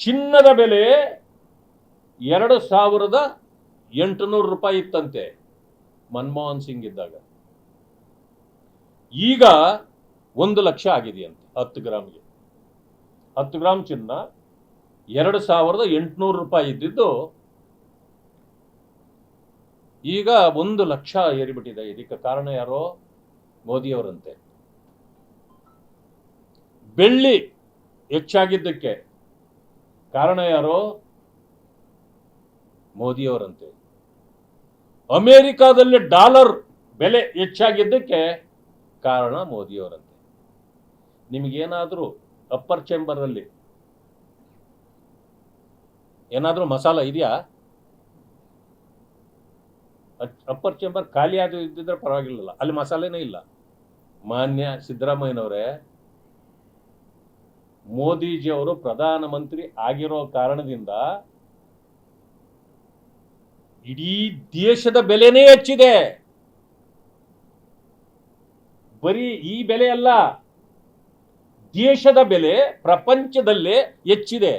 ಚಿನ್ನದ ಬೆಲೆ 2,800 ರೂಪಾಯಿ ಇತ್ತಂತೆ ಮನಮೋಹನ್ ಸಿಂಗ್ ಇದ್ದಾಗ. ಈಗ 1 ಲಕ್ಷ ಆಗಿದೆಯಂತೆ 10 ಗ್ರಾಮ್ಗೆ. 10 ಗ್ರಾಮ್ ಚಿನ್ನ 2,800 ರೂಪಾಯಿ ಇದ್ದಿದ್ದು ಈಗ 1 ಲಕ್ಷ ಏರಿಬಿಟ್ಟಿದೆ. ಇದಕ್ಕೆ ಕಾರಣ ಯಾರೋ? ಮೋದಿಯವರಂತೆ. ಬೆಳ್ಳಿ ಹೆಚ್ಚಾಗಿದ್ದಕ್ಕೆ ಕಾರಣ ಯಾರೋ? ಮೋದಿಯವರಂತೆ. ಅಮೆರಿಕಾದಲ್ಲಿ ಡಾಲರ್ ಬೆಲೆ ಹೆಚ್ಚಾಗಿದ್ದಕ್ಕೆ ಕಾರಣ ಮೋದಿಯವರಂತೆ. ನಿಮಗೇನಾದರೂ ಅಪ್ಪರ್ ಚೇಂಬರಲ್ಲಿ ಏನಾದರೂ ಮಸಾಲ ಇದೆಯಾ? ಅಪ್ಪರ್ ಚೇಂಬರ್ ಖಾಲಿ ಇದ್ದಿದ್ರೆ ಪರವಾಗಿಲ್ಲ, ಅಲ್ಲಿ ಮಸಾಲೆನೇ ಇಲ್ಲ. ಮಾನ್ಯ ಸಿದ್ದರಾಮಯ್ಯನವರೇ, ಮೋದಿಜಿಯವರು ಪ್ರಧಾನಮಂತ್ರಿ ಆಗಿರೋ ಕಾರಣದಿಂದ ಇಡೀ ದೇಶದ ಬೆಲೆನೇ ಹೆಚ್ಚಿದೆ. ಬರೀ ಈ ಬೆಲೆ ಅಲ್ಲ, ದೇಶದ ಬೆಲೆ ಪ್ರಪಂಚದಲ್ಲೇ ಹೆಚ್ಚಿದೆ.